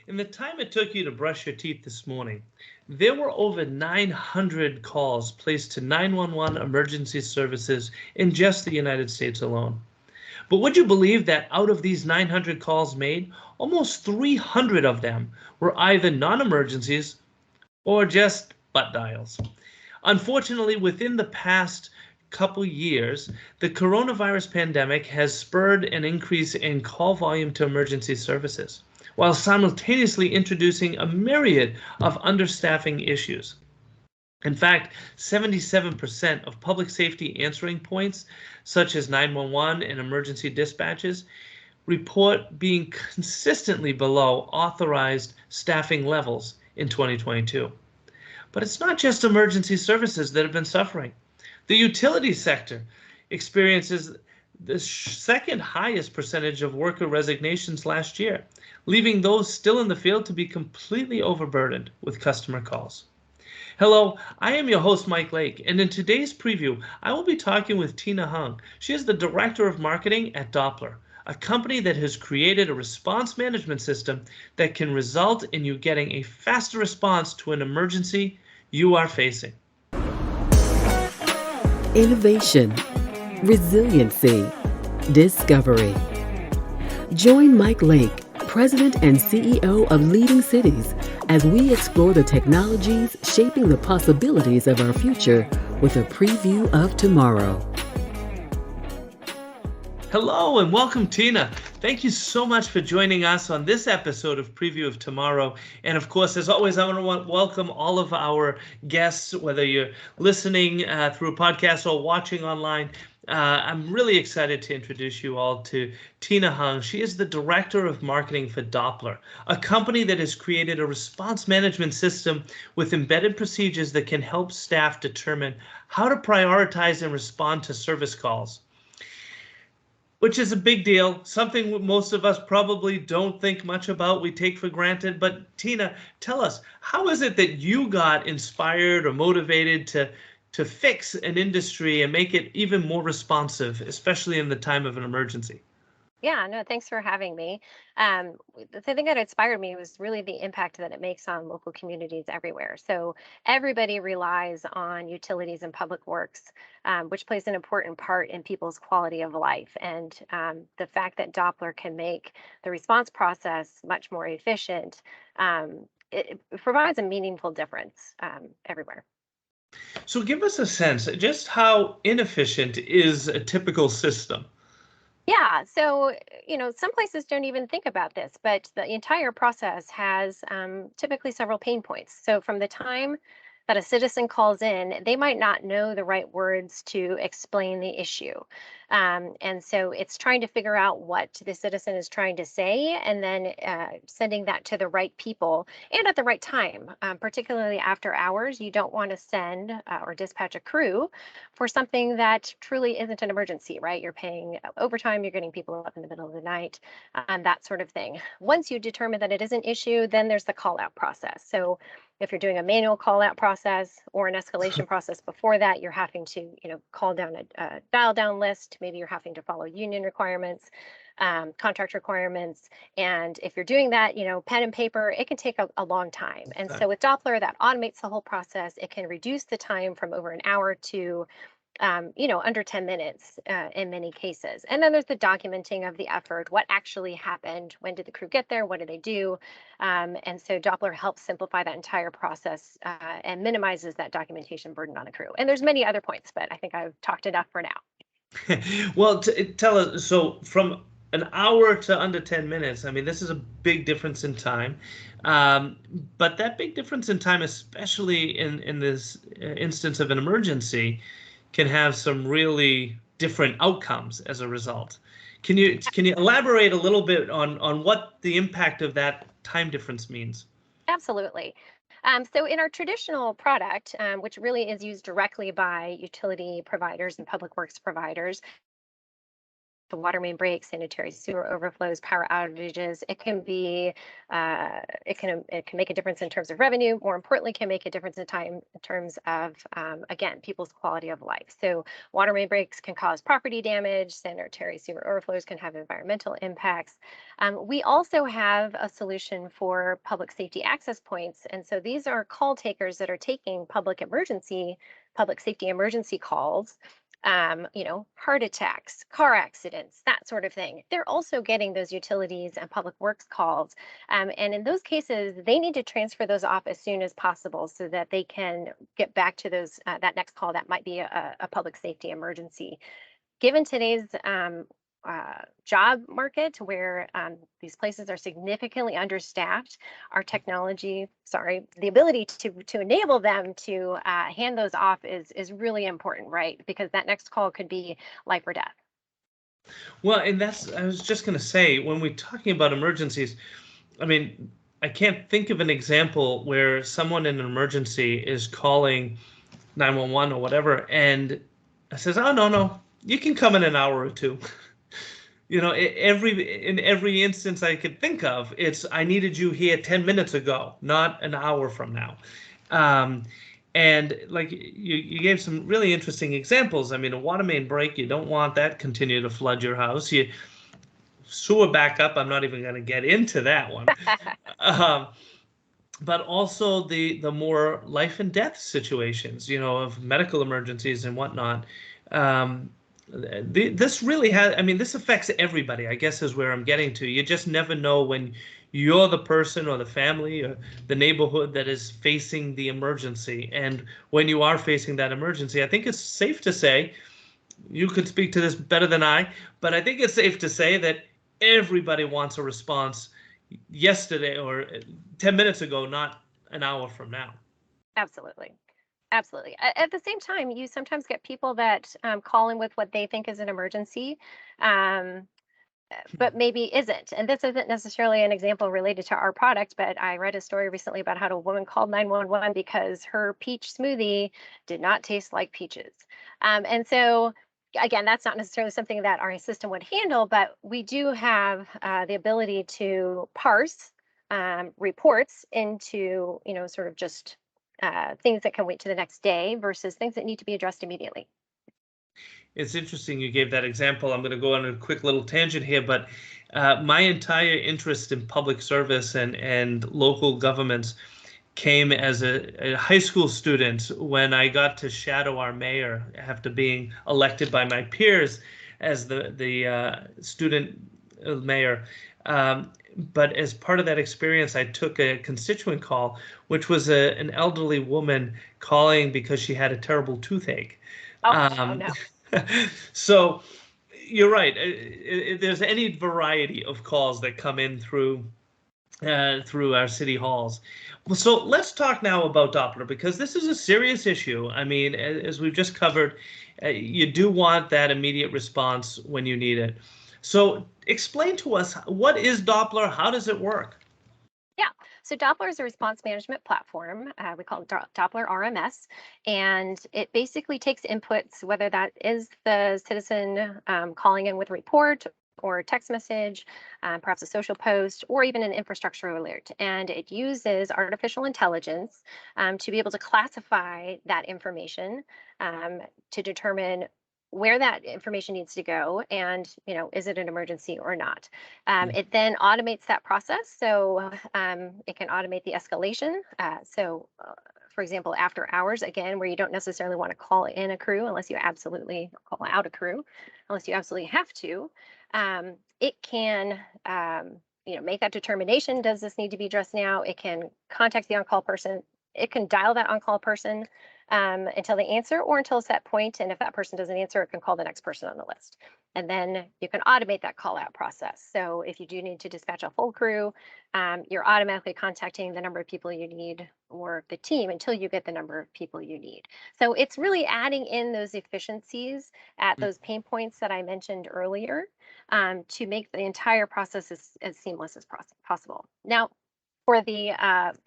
In the time it took you to brush your teeth this morning, there were over 900 calls placed to 911 emergency services in just the United States alone. But would you believe that out of these 900 calls made, almost 300 of them were either non-emergencies or just butt dials? Unfortunately, within the past couple years, the coronavirus pandemic has spurred an increase in call volume to emergency services, while simultaneously introducing a myriad of understaffing issues. In fact, 77% of public safety answering points, such as 911 and emergency dispatches, report being consistently below authorized staffing levels in 2022. But it's not just emergency services that have been suffering. The utility sector experiences the second highest percentage of worker resignations last year, leaving those still in the field to be completely overburdened with customer calls. Hello, I am your host, Mike Lake, and in today's preview, I will be talking with Tinna Hung. She is the Director of Marketing at Daupler, a company that has created a response management system that can result in you getting a faster response to an emergency you are facing. Innovation, resiliency, discovery. Join Mike Lake, President and CEO of Leading Cities, as we explore the technologies shaping the possibilities of our future with a preview of tomorrow. Hello and welcome, Tinna. Thank you so much for joining us on this episode of Preview of Tomorrow. And of course, as always, I want to welcome all of our guests, whether you're listening through a podcast or watching online. I'm really excited to introduce you all to Tinna Hung. She is the Director of Marketing for Daupler, a company that has created a response management system with embedded procedures that can help staff determine how to prioritize and respond to service calls, which is a big deal, something most of us probably don't think much about, we take for granted. But Tinna, tell us, how is it that you got inspired or motivated to fix an industry and make it even more responsive, especially in the time of an emergency? Yeah, no, thanks for having me. The thing that inspired me was really the impact that it makes on local communities everywhere. So everybody relies on utilities and public works, which plays an important part in people's quality of life. And the fact that Doppler can make the response process much more efficient, it provides a meaningful difference everywhere. So give us a sense just how inefficient is a typical system. Yeah, so some places don't even think about this, but the entire process has typically several pain points. So from the time that a citizen calls in, they might not know the right words to explain the issue. And so it's trying to figure out what the citizen is trying to say and then sending that to the right people and at the right time, particularly after hours. You don't want to send or dispatch a crew for something that truly isn't an emergency, right? You're paying overtime, you're getting people up in the middle of the night, that sort of thing. Once you determine that it is an issue, then there's the call out process. So if you're doing a manual call out process or an escalation process before that, you're having to, call down a dial down list. Maybe you're having to follow union requirements, contract requirements. And if you're doing that, pen and paper, it can take a long time. And so with Doppler, that automates the whole process. It can reduce the time from over an hour to under 10 minutes in many cases. And then there's the documenting of the effort. What actually happened? When did the crew get there? What did they do? And so Doppler helps simplify that entire process and minimizes that documentation burden on the crew. And there's many other points, but I think I've talked enough for now. Well, tell us, so from an hour to under 10 minutes, I mean, this is a big difference in time. But that big difference in time, especially in this instance of an emergency, can have some really different outcomes as a result. Can you elaborate a little bit on what the impact of that time difference means? Absolutely. So in our traditional product, which really is used directly by utility providers and public works providers, to water main breaks, sanitary sewer overflows, power outages. It can be, it can make a difference in terms of revenue. More importantly, can make a difference in time in terms of, again, people's quality of life. So water main breaks can cause property damage. Sanitary sewer overflows can have environmental impacts. We also have a solution for public safety access points. And so these are call takers that are taking public safety emergency calls, heart attacks, car accidents, that sort of thing. They're also getting those utilities and public works calls. And in those cases, they need to transfer those off as soon as possible so that they can get back to those that next call that might be a public safety emergency. Given today's job market where these places are significantly understaffed, our technology, the ability to enable them to hand those off is really important, right? Because that next call could be life or death. Well, and I was just going to say, when we're talking about emergencies, I mean, I can't think of an example where someone in an emergency is calling 911 or whatever and says, oh, no, you can come in an hour or two. In every instance I could think of, it's I needed you here 10 minutes ago, not an hour from now. And like you gave some really interesting examples. I mean, a water main break, you don't want that continue to flood your house. Sewer backup, I'm not even going to get into that one. But also the more life and death situations, of medical emergencies and whatnot. This really this affects everybody, I guess, is where I'm getting to. You just never know when you're the person or the family or the neighborhood that is facing the emergency. And when you are facing that emergency, I think it's safe to say, you could speak to this better than I, but I think it's safe to say that everybody wants a response yesterday or 10 minutes ago, not an hour from now. Absolutely. Absolutely. At the same time, you sometimes get people that call in with what they think is an emergency, but maybe isn't. And this isn't necessarily an example related to our product, but I read a story recently about how a woman called 911 because her peach smoothie did not taste like peaches. And so, again, that's not necessarily something that our system would handle, but we do have the ability to parse reports into, sort of just things that can wait to the next day versus things that need to be addressed immediately. It's interesting you gave that example. I'm going to go on a quick little tangent here, but my entire interest in public service and local governments came as a high school student when I got to shadow our mayor after being elected by my peers as the student mayor. But as part of that experience, I took a constituent call, which was an elderly woman calling because she had a terrible toothache. Oh no. So you're right. There's any variety of calls that come in through our city halls. Well, so let's talk now about Daupler, because this is a serious issue. I mean, as we've just covered, you do want that immediate response when you need it. So explain to us, what is Daupler? How does it work? Yeah, so Daupler is a response management platform. We call it Daupler RMS, and it basically takes inputs, whether that is the citizen calling in with a report or a text message, perhaps a social post, or even an infrastructure alert. And it uses artificial intelligence to be able to classify that information to determine where that information needs to go and, is it an emergency or not. It then automates that process. So it can automate the escalation. For example, after hours, again, where you don't necessarily want to call in a crew unless you absolutely call out a crew, unless you absolutely have to. It can, make that determination. Does this need to be addressed now? It can contact the on-call person. It can dial that on-call person until they answer or until a set point. And if that person doesn't answer, it can call the next person on the list. And then you can automate that call out process. So if you do need to dispatch a full crew, you're automatically contacting the number of people you need or the team until you get the number of people you need. So it's really adding in those efficiencies at those pain points that I mentioned earlier to make the entire process as seamless as possible. Now, for the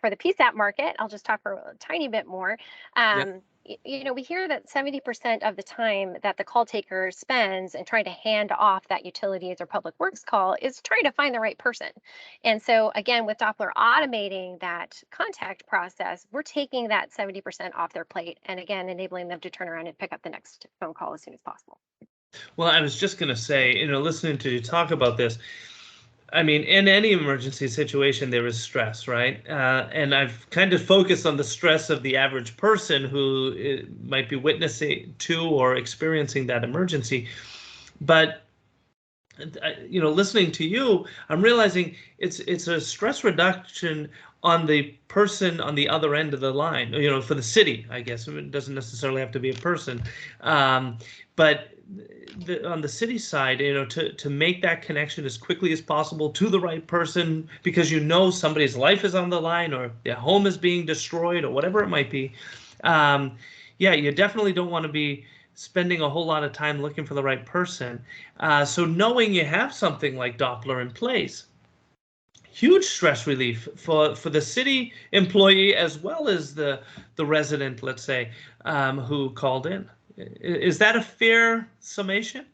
PSAP market, I'll just talk for a tiny bit more. we hear that 70% of the time that the call taker spends in trying to hand off that utilities or public works call is trying to find the right person. And so, again, with Doppler automating that contact process, we're taking that 70% off their plate and, again, enabling them to turn around and pick up the next phone call as soon as possible. Well, I was just going to say, listening to you talk about this, I mean, in any emergency situation, there is stress, right? And I've kind of focused on the stress of the average person who might be witnessing to or experiencing that emergency. But listening to you, I'm realizing it's a stress reduction on the person on the other end of the line. For the city, I guess it doesn't necessarily have to be a person, but on the city side, to make that connection as quickly as possible to the right person, because somebody's life is on the line or their home is being destroyed or whatever it might be. Yeah, you definitely don't want to be spending a whole lot of time looking for the right person. So knowing you have something like Doppler in place, huge stress relief for the city employee as well as the resident, let's say, who called in. Is that a fair summation?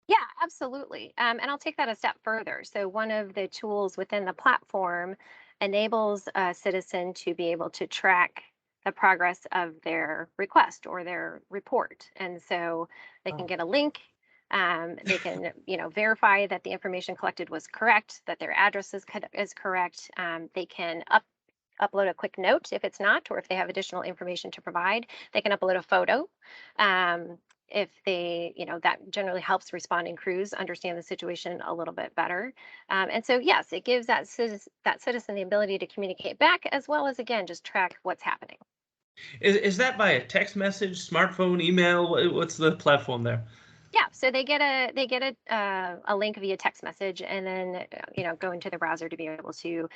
Yeah, absolutely. And I'll take that a step further. So, one of the tools within the platform enables a citizen to be able to track the progress of their request or their report. And so they can get a link. They can, verify that the information collected was correct, that their address is correct. They can upload a quick note if it's not, or if they have additional information to provide. They can upload a photo. If they, that generally helps responding crews understand the situation a little bit better. And so, yes, it gives that citizen the ability to communicate back, as well as, again, just track what's happening. Is that by a text message, smartphone, email? What's the platform there? Yeah, so they get a link via text message, and then go into the browser to be able to,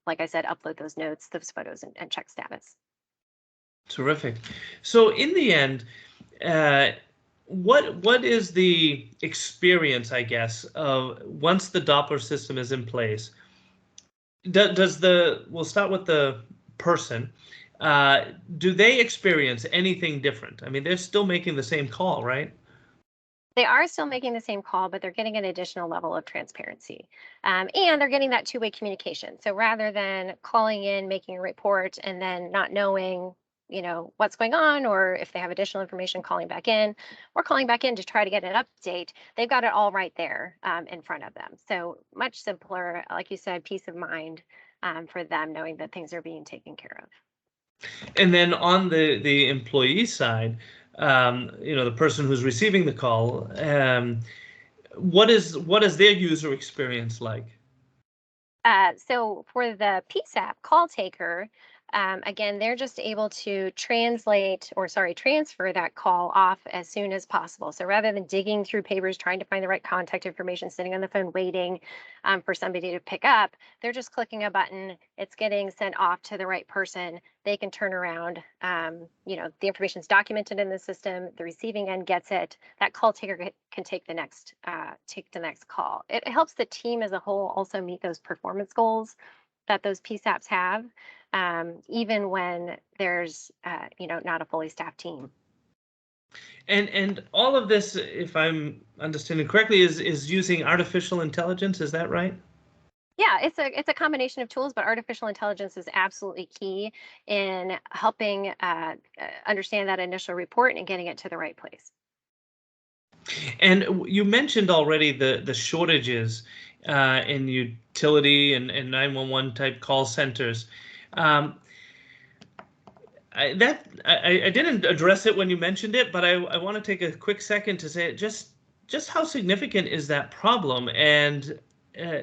like I said, upload those notes, those photos, and check status. Terrific. So in the end, what is the experience, I guess, of once the Doppler system is in place? We'll start with the person. Do they experience anything different? I mean, they're still making the same call, right? They are still making the same call, but they're getting an additional level of transparency. And they're getting that two-way communication. So rather than calling in, making a report, and then not knowing, what's going on, or if they have additional information, calling back in to try to get an update, they've got it all right there in front of them. So much simpler, like you said, peace of mind for them, knowing that things are being taken care of. And then on the employee side, the person who's receiving the call, what is their user experience like? So for the PSAP call taker, again, they're just able to transfer that call off as soon as possible. So rather than digging through papers, trying to find the right contact information, sitting on the phone waiting for somebody to pick up, they're just clicking a button. It's getting sent off to the right person. They can turn around. The information's documented in the system. The receiving end gets it. That call taker can take the next call. It helps the team as a whole also meet those performance goals that those PSAPs have, even when there's not a fully staffed team. And all of this, if I'm understanding correctly, is using artificial intelligence. Is that right? Yeah, it's a combination of tools, but artificial intelligence is absolutely key in helping understand that initial report and getting it to the right place. And you mentioned already the shortages in utility and 911 type call centers. I didn't address it when you mentioned it, but I want to take a quick second to say just how significant is that problem, and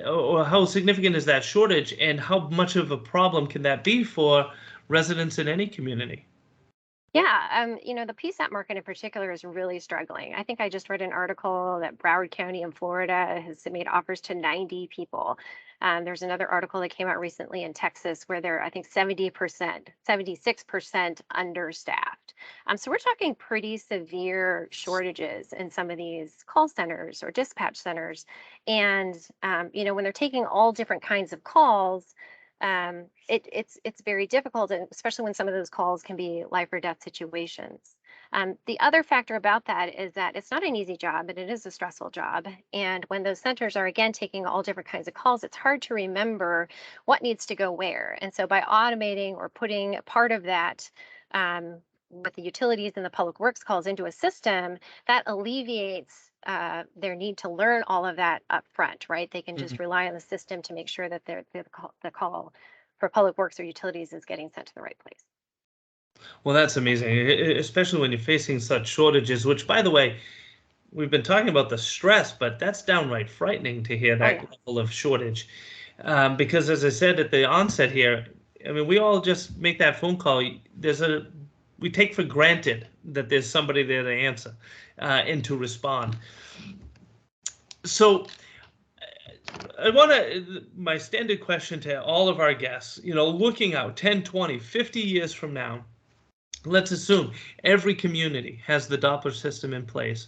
or how significant is that shortage, and how much of a problem can that be for residents in any community? Yeah, the PSAP market in particular is really struggling. I think I just read an article that Broward County in Florida has made offers to 90 people. There's another article that came out recently in Texas where they're, I think, 70%, 76% understaffed. So we're talking pretty severe shortages in some of these call centers or dispatch centers. And, when they're taking all different kinds of calls, it's very difficult, and especially when some of those calls can be life or death situations. The other factor about that is that it's not an easy job, and it is a stressful job. And when those centers are again taking all different kinds of calls, it's hard to remember what needs to go where. And so by automating or putting part of that with the utilities and the public works calls into a system, that alleviates their need to learn all of that up front, right? They can just rely on the system to make sure that the call for public works or utilities is getting sent to the right place. Well, that's amazing, especially when you're facing such shortages, which, by the way, we've been talking about the stress, but that's downright frightening to hear that level of shortage. Because as I said at the onset here, I mean, we all just make that phone call. We take for granted that there's somebody there to answer and to respond. So I want my standard question to all of our guests, looking out 10, 20, 50 years from now, let's assume every community has the Daupler system in place.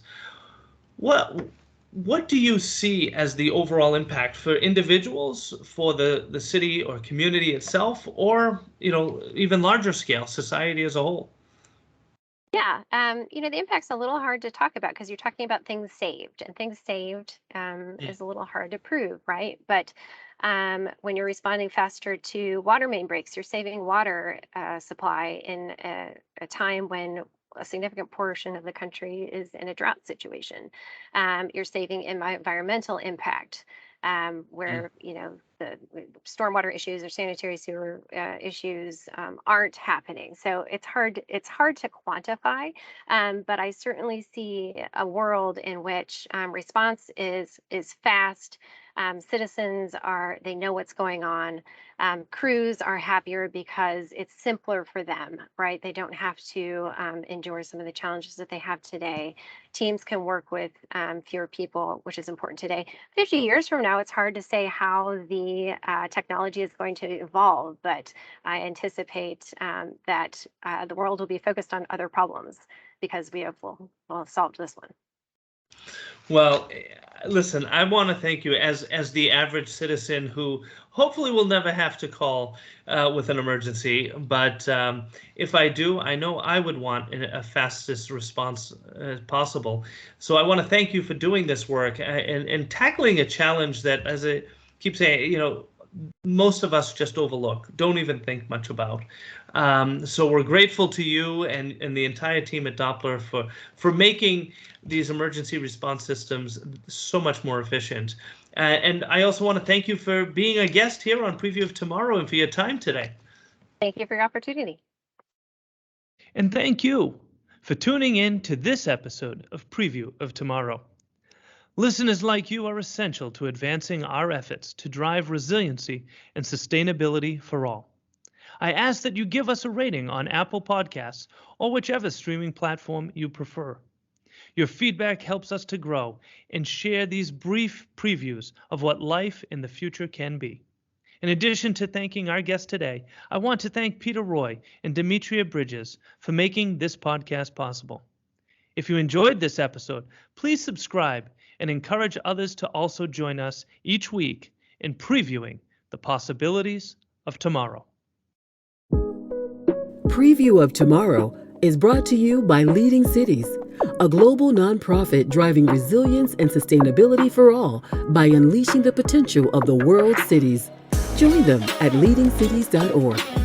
What do you see as the overall impact for individuals, for the city or community itself, or even larger scale, society as a whole? Yeah, the impact's a little hard to talk about because you're talking about things saved, and things saved is a little hard to prove, right? But when you're responding faster to water main breaks, you're saving water supply in a time when a significant portion of the country is in a drought situation. You're saving in my environmental impact, where the stormwater issues or sanitary sewer issues aren't happening. So it's hard to quantify, but I certainly see a world in which response is fast. Citizens they know what's going on. Crews are happier because it's simpler for them, right? They don't have to endure some of the challenges that they have today. Teams can work with fewer people, which is important today. 50 years from now, it's hard to say how the technology is going to evolve, but I anticipate that the world will be focused on other problems because we'll have solved this one. Well, listen, I want to thank you as the average citizen who hopefully will never have to call with an emergency. But if I do, I know I would want a fastest response as possible. So I want to thank you for doing this work and tackling a challenge that, as I keep saying, most of us just overlook, don't even think much about. So we're grateful to you and the entire team at Daupler for making these emergency response systems so much more efficient. And I also want to thank you for being a guest here on Preview of Tomorrow and for your time today. Thank you for your opportunity. And thank you for tuning in to this episode of Preview of Tomorrow. Listeners like you are essential to advancing our efforts to drive resiliency and sustainability for all. I ask that you give us a rating on Apple Podcasts or whichever streaming platform you prefer. Your feedback helps us to grow and share these brief previews of what life in the future can be. In addition to thanking our guest today, I want to thank Peter Roy and Demetria Bridges for making this podcast possible. If you enjoyed this episode, please subscribe and encourage others to also join us each week in previewing the possibilities of tomorrow. Preview of Tomorrow is brought to you by Leading Cities, a global nonprofit driving resilience and sustainability for all by unleashing the potential of the world's cities. Join them at leadingcities.org.